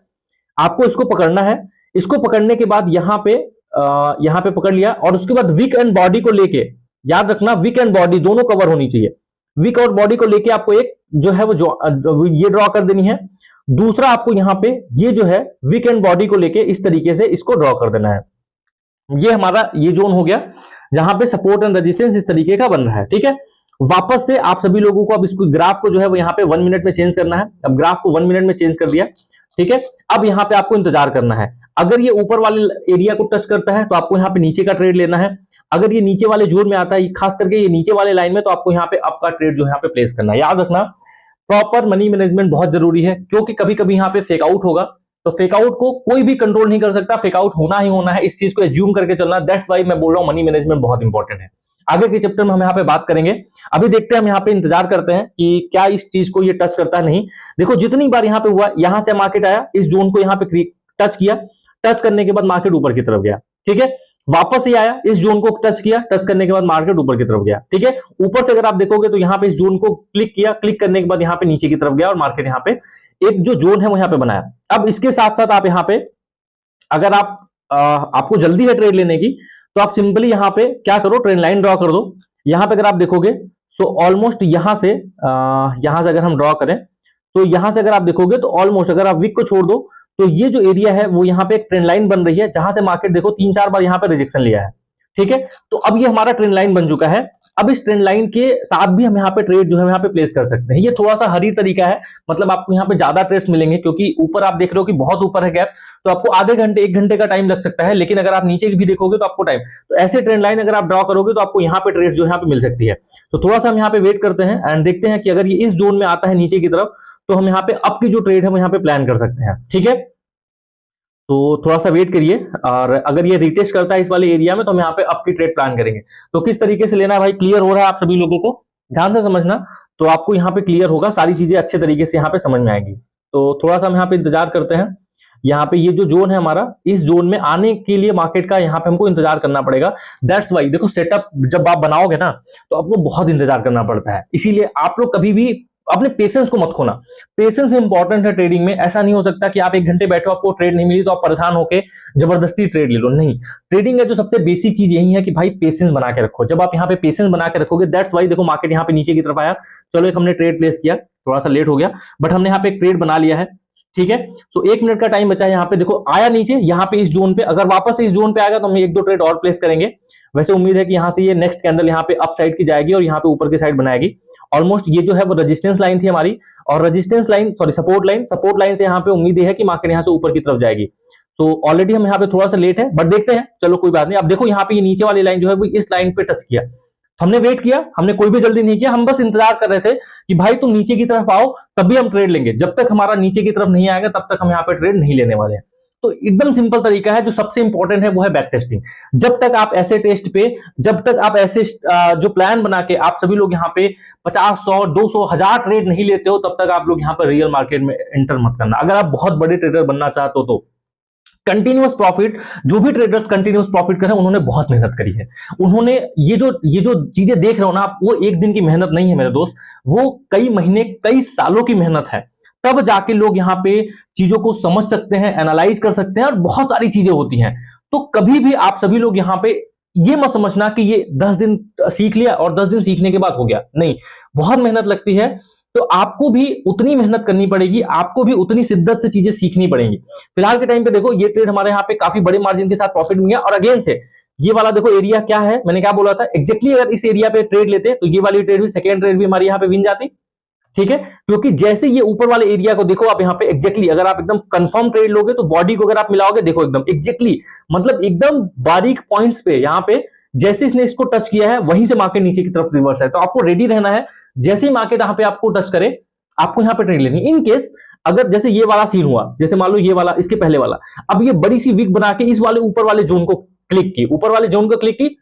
Speaker 1: आपको इसको पकड़ना है। इसको पकड़ने के बाद यहाँ पे पकड़ लिया और उसके बाद विक एंड बॉडी को लेके, याद रखना विक एंड बॉडी दोनों कवर होनी चाहिए। विक और बॉडी को लेके आपको एक जो है वो ये ड्रॉ कर देनी है। दूसरा आपको यहाँ पे ये जो है विक एंड बॉडी को लेके इस तरीके से इसको ड्रॉ कर देना है। ये हमारा ये जोन हो गया जहां पे सपोर्ट एंड रेजिस्टेंस इस तरीके का बन रहा है। ठीक है, वापस से आप सभी लोगों को अब इसको ग्राफ को जो है वो यहाँ पे 1 मिनट में चेंज करना है। अब ग्राफ को 1 मिनट में चेंज कर दिया। ठीक है, अब यहाँ पे आपको इंतजार करना है। अगर ये ऊपर वाले एरिया को टच करता है तो आपको यहाँ पे नीचे का ट्रेड लेना है। अगर ये नीचे वाले जोन में आता है, खास करके ये नीचे वाले लाइन में, तो आपको यहाँ पे अप का ट्रेड जो यहाँ पे प्लेस करना है। याद रखना प्रॉपर मनी मैनेजमेंट बहुत जरूरी है, क्योंकि कभी कभी यहाँ पे फेकआउट होगा, तो फेकआउट को कोई भी कंट्रोल नहीं कर सकता, फेकआउट होना ही होना है, इस चीज को एज्यूम करके चलना। दैट्स वाई मैं बोल रहा हूँ मनी मैनेजमेंट बहुत इंपॉर्टेंट है। आगे के चैप्टर में हम यहाँ पे बात करेंगे। अभी देखते हैं, हम यहाँ पे इंतजार करते हैं कि क्या इस चीज को ये टच करता है। नहीं, देखो जितनी बार यहाँ पे हुआ, यहां से मार्केट आया, इस जोन को यहाँ पे टच किया, टच करने के बाद मार्केट ऊपर की तरफ गया। ठीक है, वापस ही आया, इस जोन को टच किया, टच करने के बाद मार्केट ऊपर की तरफ गया। ठीक है, ऊपर से अगर आप देखोगे तो यहाँ पे इस जोन को क्लिक किया, क्लिक करने के बाद यहाँ पे नीचे की तरफ गया और मार्केट यहाँ पे एक जो जोन है वो यहाँ पे बनाया। अब इसके साथ साथ आप यहाँ पे अगर आपको जल्दी है ट्रेड लेने की, तो आप सिंपली यहाँ पे क्या करो, ट्रेंड लाइन ड्रॉ कर दो। यहाँ पे अगर आप देखोगे तो ऑलमोस्ट यहां से अगर हम ड्रॉ करें तो यहां से अगर आप देखोगे तो ऑलमोस्ट, अगर आप वीक को छोड़ दो तो ये जो एरिया है वो यहाँ पे एक ट्रेंड लाइन बन रही है, जहां से मार्केट देखो 3-4 बार यहाँ पे रिजेक्शन लिया है। ठीक है, तो अब ये हमारा ट्रेंड लाइन बन चुका है। अब इस ट्रेंड लाइन के साथ भी हम यहाँ पे ट्रेड जो है यहाँ पे प्लेस कर सकते हैं। ये थोड़ा सा हरी तरीका है, मतलब आपको यहाँ पे ज्यादा ट्रेड्स मिलेंगे, क्योंकि ऊपर आप देख रहे हो कि बहुत ऊपर है गैप, तो आपको आधे घंटे 1 घंटे का टाइम लग सकता है। लेकिन अगर आप नीचे भी देखोगे तो आपको टाइम, तो ऐसे ट्रेंड लाइन अगर आप ड्रॉ करोगे तो आपको यहाँ पे ट्रेड जो यहाँ पे मिल सकती है। तो थोड़ा सा हम यहाँ पे वेट करते हैं एंड देखते हैं कि अगर ये इस जोन में आता है नीचे की तरफ, तो हम यहाँ पे अप की जो ट्रेड है वो यहाँ पे प्लान कर सकते हैं। ठीक है, तो थोड़ा सा वेट करिए, और अगर ये रिटेस्ट करता है इस वाले एरिया में तो हम यहाँ पे अप की ट्रेड प्लान करेंगे। तो किस तरीके से लेना है भाई, क्लियर हो रहा है आप सभी लोगों को? ध्यान से समझना, तो आपको यहाँ पे क्लियर होगा, सारी चीजें अच्छे तरीके से यहाँ पे समझ में आएंगी। तो थोड़ा सा हम यहाँ पे इंतजार करते हैं। यहाँ पे ये जो जोन है हमारा, इस जोन में आने के लिए मार्केट का यहाँ पे हमको इंतजार करना पड़ेगा। दैट्स वाई देखो, सेटअप जब आप बनाओगे ना तो आपको बहुत इंतजार करना पड़ता है। इसीलिए आप लोग कभी भी अपने पेशेंस को मत खोना। पेशेंस इंपॉर्टेंट है ट्रेडिंग में। ऐसा नहीं हो सकता कि आप 1 घंटे बैठो, आपको ट्रेड नहीं मिली तो आप परेशान होकर जबरदस्ती ट्रेड ले लो। नहीं, ट्रेडिंग है जो सबसे बेसिक चीज यही है कि भाई पेशेंस बना के रखो। जब आप यहाँ पे पेशेंस बना के रखोगे, दैट्स वाई देखो मार्केट यहाँ पे नीचे की तरफ आया। चलो एक हमने ट्रेड प्लेस किया, थोड़ा सा लेट हो गया, बट हमने यहाँ पे एक ट्रेड बना लिया है। ठीक है, सो 1 मिनट का टाइम बचा है। यहाँ पे देखो आया नीचे, यहाँ पे इस जोन पे, अगर वापस इस जोन पे आएगा तो हम 1-2 ट्रेड और प्लेस करेंगे। वैसे उम्मीद है कि यहाँ से ये नेक्स्ट कैंडल यहाँ पे अप साइड की जाएगी और यहाँ पे ऊपर की साइड बनाएगी। ऑलमोस्ट ये जो है वो रेजिस्टेंस लाइन थी हमारी, और resistance line sorry support line से यहाँ पे उम्मीद है कि मार्केट यहाँ से ऊपर की तरफ जाएगी। तो ऑलरेडी हम यहाँ पे थोड़ा सा लेट है, बट देखते हैं, चलो कोई बात नहीं। अब देखो यहाँ पे ये नीचे वाली लाइन जो है वो इस लाइन पे टच किया, हमने वेट किया, हमने कोई भी जल्दी नहीं किया, हम बस इंतजार कर रहे थे कि भाई तुम नीचे की तरफ आओ तभी हम ट्रेड लेंगे। जब तक हमारा नीचे की तरफ नहीं आएगा तब तक हम यहाँ पे ट्रेड नहीं लेने वाले हैं। तो एकदम सिंपल तरीका है। जो सबसे इंपॉर्टेंट है वो है बैक टेस्टिंग। जब तक आप ऐसे टेस्ट पे, जब तक आप ऐसे जो प्लान बना के आप सभी लोग यहाँ पे 50, 100, 200, 1000 ट्रेड नहीं लेते हो, तब तक आप लोग यहाँ पर रियल मार्केट में एंटर मत करना। अगर आप बहुत बड़े ट्रेडर बनना चाहते हो तो कंटिन्यूअस प्रॉफिट, जो भी ट्रेडर्स कंटिन्यूअस प्रॉफिट कर रहे हैं उन्होंने बहुत मेहनत करी है। उन्होंने ये जो चीजें देख रहे हो ना आप, वो एक दिन की मेहनत नहीं है मेरे दोस्त, वो कई महीने कई सालों की मेहनत है। तब जाके लोग यहाँ पे चीजों को समझ सकते हैं, एनालाइज कर सकते हैं, और बहुत सारी चीजें होती हैं। तो कभी भी आप सभी लोग यहाँ पे ये मत समझना कि ये 10 दिन सीख लिया और 10 दिन सीखने के बाद हो गया, नहीं, बहुत मेहनत लगती है। तो आपको भी उतनी मेहनत करनी पड़ेगी, आपको भी उतनी शिद्दत से चीजें सीखनी पड़ेंगी। फिलहाल के टाइम पे देखो ये ट्रेड हमारे यहाँ पे काफी बड़े मार्जिन के साथ प्रॉफिट में गया। और अगेन से ये वाला देखो एरिया क्या है, मैंने क्या बोला था एग्जैक्टली, अगर इस एरिया पे ट्रेड लेते तो ये वाली ट्रेड भी, सेकेंड ट्रेड भी हमारी यहाँ पे विन जाती। ठीक है, क्योंकि जैसे ये ऊपर वाले एरिया को देखो आप यहाँ पे एग्जैक्टली, अगर आप एकदम कंफर्म ट्रेड लोगे तो बॉडी को अगर आप मिलाओगे, देखो एकदम एग्जैक्टली, मतलब एकदम बारीक पॉइंट्स पे यहाँ पे जैसे इसने इसको टच किया है वहीं से मार्केट नीचे की तरफ रिवर्स है। तो आपको रेडी रहना है, जैसे ही मार्केट यहाँ पे आपको टच करे आपको यहाँ पे ट्रेड लेनी। इन केस अगर जैसे ये वाला सीन हुआ, जैसे मान लो ये वाला, इसके पहले वाला, अब ये बड़ी सी विक बना के इस वाले ऊपर वाले जोन को क्लिक की, ऊपर वाले जोन को क्लिक की,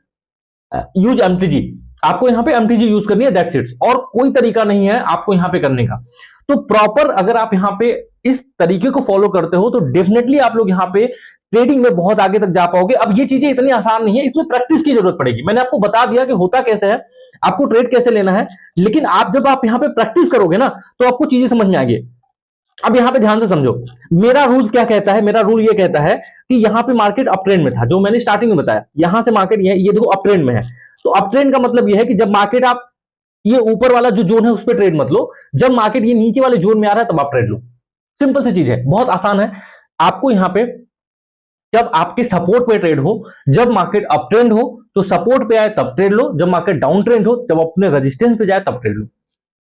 Speaker 1: यूज एमटीजी, आपको यहाँ पे एमटीजी यूज करनी है, दैट्स इट, और कोई तरीका नहीं है आपको यहाँ पे करने का। तो प्रॉपर अगर आप यहाँ पे इस तरीके को फॉलो करते हो तो डेफिनेटली आप लोग यहाँ पे ट्रेडिंग में बहुत आगे तक जा पाओगे। अब ये चीजें इतनी आसान नहीं है, इसमें प्रैक्टिस की जरूरत पड़ेगी। मैंने आपको बता दिया कि होता कैसे है, आपको ट्रेड कैसे लेना है, लेकिन जब आप यहाँ पे प्रैक्टिस करोगे ना तो आपको चीजें समझ में आएगी। अब यहाँ पे ध्यान से समझो, मेरा रूल क्या कहता है, मेरा रूल ये कहता है कि यहाँ पे मार्केट अप ट्रेंड में था, जो मैंने स्टार्टिंग में बताया, यहां से मार्केट ये देखो अप ट्रेंड में है। तो अप ट्रेंड का मतलब ये है कि जब मार्केट आप ये ऊपर वाला जो जोन है उस पर ट्रेड मत लो, जब मार्केट ये नीचे वाले जोन में आ रहा है तब आप ट्रेड लो। सिंपल सी चीज है, बहुत आसान है। आपको यहाँ पे जब आपके सपोर्ट पे ट्रेड हो, जब मार्केट अप ट्रेंड हो तो सपोर्ट पे आए तब ट्रेड लो, जब मार्केट डाउन ट्रेंड हो जब अपने रेजिस्टेंस पे जाए तब ट्रेड लो।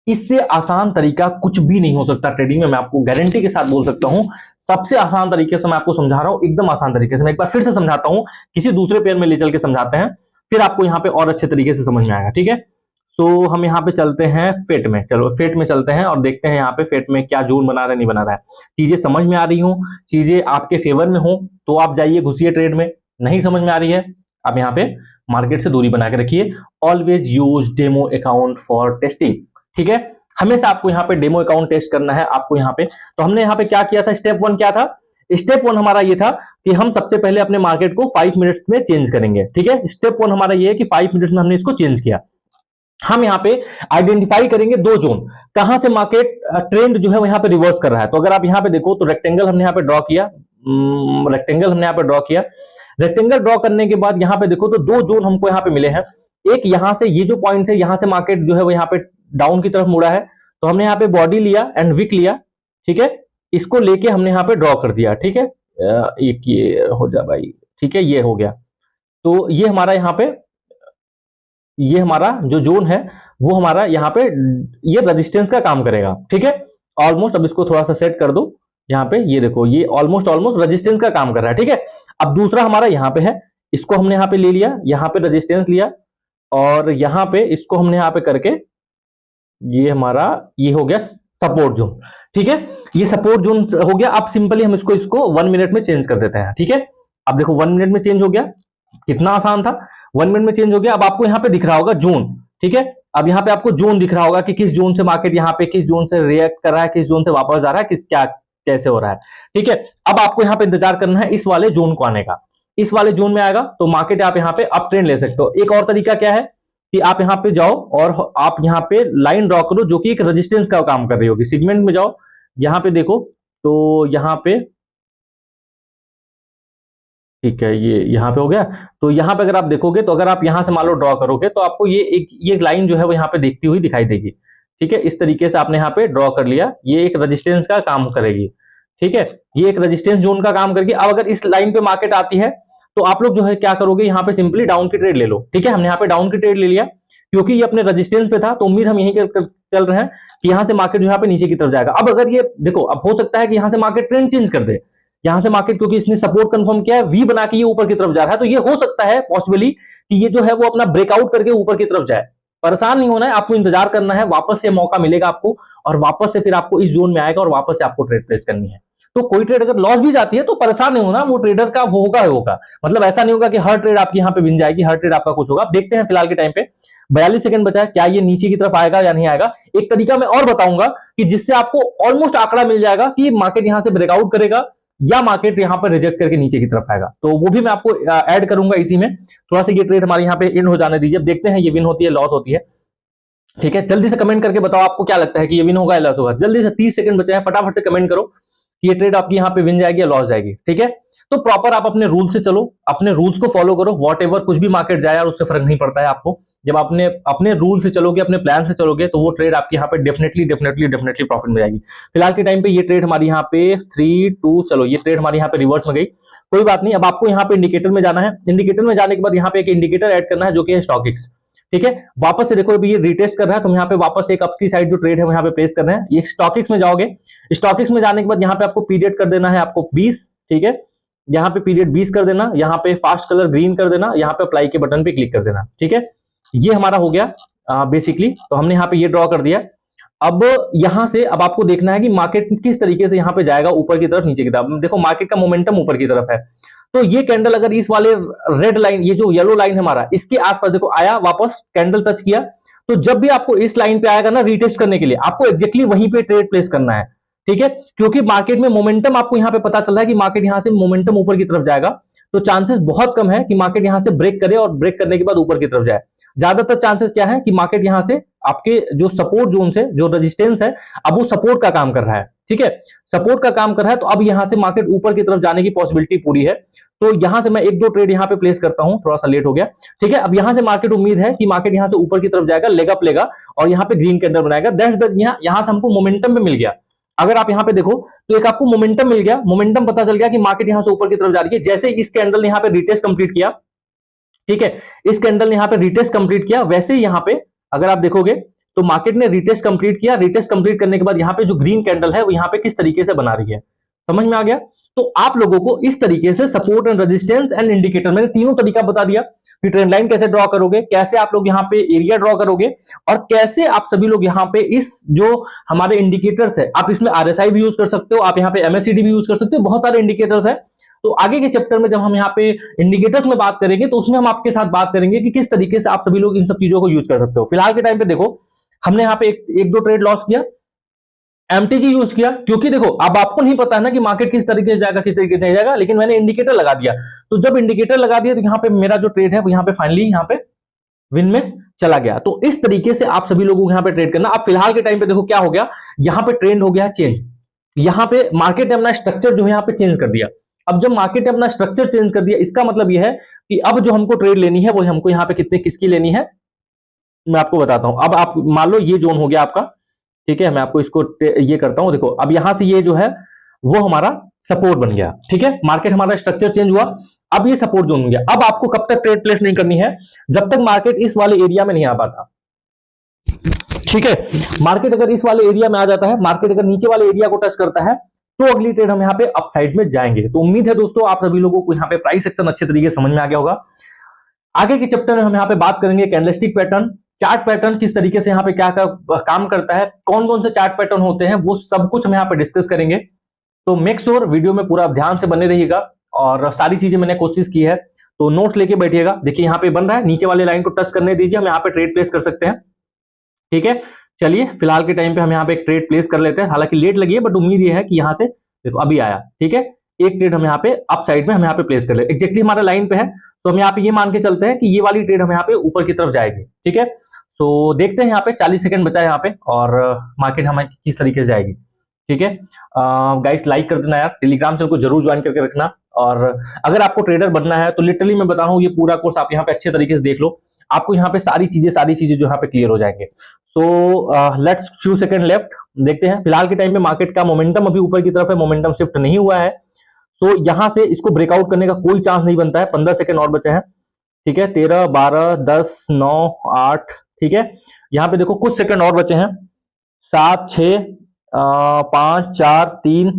Speaker 1: इससे आसान तरीका कुछ भी नहीं हो सकता ट्रेडिंग में, मैं आपको गारंटी के साथ बोल सकता हूं। सबसे आसान तरीके से मैं आपको समझा रहा हूं, एकदम आसान तरीके से। मैं एक बार फिर से समझाता हूं, किसी दूसरे पेयर में ले चल के समझाते हैं, फिर आपको यहाँ पे और अच्छे तरीके से समझ में आएगा। ठीक है, सो हम यहाँ पे चलते हैं फेट में, चलो फेट में चलते हैं और देखते हैं यहाँ पे फेट में क्या जोन बना रहा है नहीं बना रहा है। चीजें समझ में आ रही हो, चीजें आपके फेवर में हो तो आप जाइए घुसिए ट्रेड में, नहीं समझ में आ रही है आप यहाँ पे मार्केट से दूरी बना के रखिए। Always use demo account for testing. ठीक है, हमेशा आपको यहाँ पे डेमो अकाउंट टेस्ट करना है आपको यहाँ पे। तो हमने यहाँ पे क्या किया था, स्टेप 1 क्या था, स्टेप 1 हमारा ये था कि हम सबसे पहले अपने मार्केट को 5 मिनट्स में चेंज करेंगे। ठीक है, स्टेप 1 हमारा ये है कि 5 मिनट्स में हमने इसको चेंज किया। हम यहाँ पे आइडेंटिफाई करेंगे 2 जोन, कहां से मार्केट ट्रेंड जो है वो यहाँ पे रिवर्स कर रहा है। तो अगर आप यहाँ पे देखो तो रेक्टेंगल हमने यहाँ पे ड्रॉ किया, रेक्टेंगल ड्रॉ करने के बाद यहाँ पे देखो तो 2 जोन हमको यहाँ पे मिले हैं। एक यहाँ से ये जो पॉइंट है, यहाँ से मार्केट जो है वो यहाँ पे डाउन की तरफ मुड़ा है, तो हमने यहाँ पे बॉडी लिया एंड विक लिया। ठीक है, इसको लेके हमने यहाँ पे ड्रॉ कर दिया। ठीक है, एक ये हो जा भाई, ठीक है, ये हो गया। तो ये हमारा यहाँ पे, ये हमारा जो जोन है वो हमारा यहाँ पे ये रेजिस्टेंस का काम करेगा। ठीक है, ऑलमोस्ट, अब इसको थोड़ा सा सेट कर दो यहाँ पे, ये देखो ये ऑलमोस्ट रेजिस्टेंस का काम कर रहा है। ठीक है, अब दूसरा हमारा यहाँ पे है, इसको हमने यहाँ पे ले लिया, यहाँ पे रेजिस्टेंस लिया और यहाँ पे इसको हमने यहाँ पे करके ये हमारा ये हो गया सपोर्ट जोन। ठीक है, ये सपोर्ट जोन हो गया। अब सिंपली हम इसको 1 मिनट में चेंज कर देते हैं। ठीक है, अब देखो 1 मिनट में चेंज हो गया, कितना आसान था, 1 मिनट में चेंज हो गया। अब आपको यहाँ पे दिख रहा होगा जोन। ठीक है, अब यहाँ पे आपको जोन दिख रहा होगा कि किस जोन से मार्केट यहाँ पे किस जोन से रिएक्ट कर रहा है, किस जोन से वापस आ रहा है, किस क्या कैसे हो रहा है। ठीक है, अब आपको यहाँ पे इंतजार करना है इस वाले जोन को आने का। इस वाले जोन में आएगा तो मार्केट आप यहाँ पे अप ट्रेंड ले सकते हो। एक और तरीका क्या है कि आप यहाँ पे जाओ और आप यहाँ पे लाइन ड्रॉ करो जो कि एक रेजिस्टेंस का काम कर रही होगी। सेगमेंट में जाओ, यहाँ पे देखो तो यहाँ पे ठीक है, ये यहाँ पे हो गया। तो यहाँ पे अगर आप देखोगे तो अगर आप यहाँ से मान लो ड्रॉ करोगे तो आपको ये लाइन जो है वो यहाँ पे दिखती हुई दिखाई देगी। ठीक है, इस तरीके से आपने यहाँ पे ड्रॉ कर लिया, ये एक रेजिस्टेंस का काम करेगी। ठीक है, ये एक रेजिस्टेंस जोन का काम करेगी। अब अगर इस लाइन पे मार्केट आती है तो आप लोग जो है क्या करोगे, यहाँ पे सिंपली डाउन की ट्रेड ले लो। ठीक है, हमने यहाँ पे डाउन की ट्रेड ले लिया क्योंकि ये अपने रेजिस्टेंस पे था, तो उम्मीद हम यही चल रहे हैं कि यहाँ से मार्केट जो यहाँ पे नीचे की तरफ जाएगा। अब अगर ये देखो, अब हो सकता है कि यहाँ से मार्केट ट्रेंड चेंज कर दे, यहां से मार्केट क्योंकि इसने सपोर्ट कंफर्म किया है, वी बना के ये ऊपर की तरफ जा रहा है, तो ये हो सकता है पॉसिबली कि ये जो है वो अपना ब्रेकआउट करके ऊपर की तरफ जाए। परेशान नहीं होना है, आपको इंतजार करना है, वापस से मौका मिलेगा आपको और वापस से फिर आपको इस जोन में आएगा और वापस से आपको ट्रेड प्लेस करनी है। तो कोई ट्रेड अगर लॉस भी जाती है तो परेशान नहीं होना, वो ट्रेडर का वो होगा, मतलब ऐसा नहीं होगा कि हर ट्रेड आपकी यहाँ पे बिन जाएगी, हर ट्रेड आपका कुछ होगा। आप देखते हैं फिलहाल के टाइम पे 42 सेकंड बचा है, क्या ये नीचे की तरफ आएगा या नहीं आएगा। एक तरीका मैं और बताऊंगा कि जिससे आपको ऑलमोस्ट आंकड़ा मिल जाएगा कि मार्केट यहां से ब्रेकआउट करेगा या मार्केट यहां पर रिजेक्ट करके नीचे की तरफ आएगा, तो वो भी मैं आपको ऐड करूंगा इसी में। थोड़ा सा ये ट्रेड हमारे यहाँ पे इन हो जाने दीजिए, देखते हैं ये विन होती है लॉस होती है। ठीक है, जल्दी से कमेंट करके बताओ आपको क्या लगता है कि ये विन होगा या लॉस होगा। जल्दी से 30 सेकंड बचे हैं, फटाफट से कमेंट करो कि ये ट्रेड आपकी यहाँ पे विन जाएगी या लॉस जाएगी। ठीक है, तो प्रॉपर आप अपने रूल से चलो, अपने रूल्स को फॉलो करो, वॉट एवर कुछ भी मार्केट जाए यार उससे फर्क नहीं पड़ता है आपको। जब आपने अपने रूल से चलोगे, अपने प्लान से चलोगे, तो वो ट्रेड आपके यहाँ पे डेफिनेटली प्रॉफिट में जाएगी। फिलहाल के टाइम पे ये ट्रेड हमारी यहाँ पे 3-2, चलो ये ट्रेड हमारी यहाँ पे रिवर्स में गई, कोई बात नहीं। अब आपको यहाँ पे इंडिकेटर में जाना है, इंडिकेटर में जाने के बाद यहाँ पे एक इंडिकेटर ऐड करना है जो कि है स्टॉकिक्स। ठीक है, वापस से देखो अभी ये रिटेस्ट कर रहा है, तो हम यहाँ पे वापस एक अप की साइड जो ट्रेड है वो यहाँ पे प्लेस कर रहे हैं। ये स्टॉकिक्स में जाओगे, स्टॉकिक्स में जाने के बाद यहाँ पे आपको पीरियड कर देना है आपको 20। ठीक है, यहाँ पे पीरियड 20 कर देना, यहाँ पे फास्ट कलर ग्रीन कर देना, यहाँ पे अप्लाई के बटन पे क्लिक कर देना। ठीक है, ये हमारा हो गया बेसिकली, तो हमने यहाँ पे ये ड्रॉ कर दिया। अब यहां से अब आपको देखना है कि मार्केट किस तरीके से यहाँ पे जाएगा, ऊपर की तरफ नीचे की तरफ। देखो मार्केट का मोमेंटम ऊपर की तरफ है, तो ये कैंडल अगर इस वाले रेड लाइन, ये जो येलो लाइन है हमारा, इसके आसपास देखो आया, वापस कैंडल टच किया, तो जब भी आपको इस लाइन पे आएगा ना रीटेस्ट करने के लिए, आपको एग्जैक्टली वहीं पे ट्रेड प्लेस करना है। ठीक है, क्योंकि मार्केट में मोमेंटम आपको यहाँ पे पता चल रहा है कि मार्केट यहाँ से मोमेंटम ऊपर की तरफ जाएगा, तो चांसेस बहुत कम है कि मार्केट यहाँ से ब्रेक करे और ब्रेक करने के बाद ऊपर की तरफ जाए। ज्यादातर चांसेस क्या है कि मार्केट यहां से आपके जो सपोर्ट जोन से जो रेजिस्टेंस है, अब वो सपोर्ट का काम कर रहा है। ठीक है, सपोर्ट का काम कर रहा है, तो अब यहां से मार्केट ऊपर की तरफ जाने की पॉसिबिलिटी पूरी है। तो यहां से मैं 1-2 ट्रेड यहां पे प्लेस करता हूं, थोड़ा सा लेट हो गया। ठीक है, अब यहां से मार्केट उम्मीद है कि मार्केट यहां से ऊपर की तरफ जाएगा, लेग अप लेगा और यहां पे ग्रीन कैंडल बनाएगा। दैट्स द, यहां से हमको मोमेंटम पे मिल गया। अगर आप यहां पे देखो तो एक आपको मोमेंटम मिल गया, मोमेंटम पता चल गया कि मार्केट यहां से ऊपर की तरफ जा रही है। जैसे इस कैंडल ने यहां पे रिटेस्ट कंप्लीट किया, ठीक है, इस कैंडल ने यहां पे रिटेस्ट कंप्लीट किया, वैसे ही यहां पे अगर आप देखोगे तो मार्केट ने रिटेस्ट कंप्लीट किया। रिटेस्ट कंप्लीट करने के बाद यहां पे जो ग्रीन कैंडल है वो यहां पे किस तरीके से बना रही है, समझ में आ गया। तो आप लोगों को इस तरीके से support and resistance and indicator, मैंने तीनों तरीका बता दिया कि ट्रेंड लाइन कैसे ड्रॉ करोगे, कैसे आप लोग यहाँ पे एरिया ड्रॉ करोगे, और कैसे आप सभी लोग यहाँ पे इस जो हमारे इंडिकेटर्स है, आप इसमें आरएसआई भी यूज कर सकते हो, आप यहाँ पे एमएससीडी भी यूज कर सकते हो, बहुत सारे इंडिकेटर्स है। तो आगे के चैप्टर में जब हम यहाँ पे इंडिकेटर्स में बात करेंगे तो उसमें हम आपके साथ बात करेंगे कि किस तरीके से आप सभी लोग इन सब चीजों को यूज कर सकते हो। फिलहाल के टाइम पे देखो हमने यहाँ पे एक दो ट्रेड लॉस किया, एमटीजी यूज किया, क्योंकि देखो अब आपको नहीं पता है ना कि मार्केट किस तरीके से जाएगा, किस तरीके से नहीं जाएगा, लेकिन मैंने इंडिकेटर लगा दिया। तो जब इंडिकेटर लगा दिया तो यहाँ पे मेरा जो ट्रेड है वो यहाँ पे फाइनली यहाँ पे विन में चला गया। तो इस तरीके से आप सभी लोगों को यहाँ पे ट्रेड करना। अब फिलहाल के टाइम पे देखो क्या हो गया, यहाँ पे ट्रेंड हो गया चेंज, यहाँ पे मार्केट ने अपना स्ट्रक्चर जो है यहाँ पे चेंज कर दिया। अब जब मार्केट ने अपना स्ट्रक्चर चेंज कर दिया, इसका मतलब यह है कि अब जो हमको ट्रेड लेनी है वो हमको यहाँ पे कितने किसकी लेनी है, मैं आपको बताता हूं। अब आप मान लो ये जोन हो गया आपका, ठीक है, मैं आपको इसको ये करता हूं। देखो अब यहां से ये जो है वो हमारा सपोर्ट बन गया। ठीक है, मार्केट हमारा स्ट्रक्चर चेंज हुआ, अब ये सपोर्ट जोन बन गया। अब आपको कब तक ट्रेड प्लेस नहीं करनी है, जब तक मार्केट इस वाले एरिया में नहीं आ पाता। ठीक है, मार्केट अगर इस वाले एरिया में आ जाता है, मार्केट अगर नीचे वाले एरिया को टच करता है, तो अगली ट्रेड हम यहाँ पे अप साइड में जाएंगे। तो उम्मीद है दोस्तों आप सभी लोगों को यहाँ पे प्राइस एक्शन अच्छे तरीके से समझ में आ गया होगा। आगे के चैप्टर में हम यहाँ पे बात करेंगे कैंडलस्टिक पैटर्न, चार्ट पैटर्न किस तरीके से यहाँ पे क्या काम करता है, कौन कौन से चार्ट पैटर्न होते हैं, वो सब कुछ हम यहाँ पे डिस्कस करेंगे। तो मेक श्योर वीडियो में पूरा ध्यान से बने रहिएगा, और सारी चीजें मैंने कोशिश की है, तो नोट्स लेके बैठिएगा। देखिए यहाँ पे बन रहा है, नीचे वाले लाइन को टच करने दीजिए, हम यहाँ पे ट्रेड प्लेस कर सकते हैं। ठीक है, चलिए फिलहाल के टाइम पे हम यहाँ पे एक ट्रेड प्लेस कर लेते हैं, हालांकि लेट लगी है बट उम्मीद ये है कि यहाँ से देखो अभी आया। ठीक है, एक ट्रेड हम यहाँ पे अप साइड में हम यहाँ पे प्लेस कर ले, एक्जेक्टली हमारा लाइन पे है, तो हम यहाँ पे ये मान के चलते हैं कि ये वाली ट्रेड हम यहाँ पे ऊपर की तरफ जाएगी। ठीक है, सो देखते हैं यहाँ पे 40 सेकंड बचा है यहाँ पे और मार्केट हमें किस तरीके से जाएगी। ठीक है गाइस, लाइक कर देना यार, टेलीग्राम चैनल को जरूर ज्वाइन करके रखना, और अगर आपको ट्रेडर बनना है तो लिटरली मैं बता रहा हूँ ये पूरा कोर्स आप यहाँ पे अच्छे तरीके से देख लो, आपको यहाँ पे सारी चीजें जो यहाँ पे क्लियर हो जाएंगे। So let's few second left, देखते हैं फिलहाल के टाइम पे मार्केट का मोमेंटम अभी ऊपर की तरफ है, मोमेंटम शिफ्ट नहीं हुआ है, तो यहां से इसको ब्रेकआउट करने का कोई चांस नहीं बनता है। 15 सेकंड और बचे हैं। ठीक है, 13 12 10 9 8, ठीक है, यहां पे देखो कुछ सेकंड और बचे हैं, 7 6 5 4 3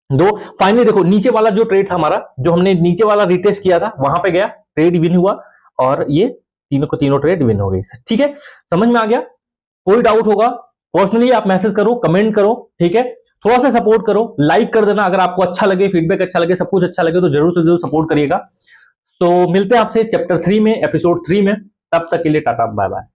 Speaker 1: 2। फाइनली देखो नीचे वाला जो ट्रेड था हमारा, जो हमने नीचे वाला रिटेस्ट किया था, वहां पे गया, ट्रेड विन हुआ और ये तीनों ट्रेड विन हो गई। ठीक है, समझ में आ गया? कोई डाउट होगा पर्सनली आप मैसेज करो, कमेंट करो। ठीक है, थोड़ा सा सपोर्ट करो, लाइक कर देना अगर आपको अच्छा लगे, फीडबैक अच्छा लगे, सब कुछ अच्छा लगे तो जरूर से जरूर सपोर्ट करिएगा। तो मिलते हैं आपसे चैप्टर 3 में, एपिसोड 3 में, तब तक के लिए टाटा बाय बाय।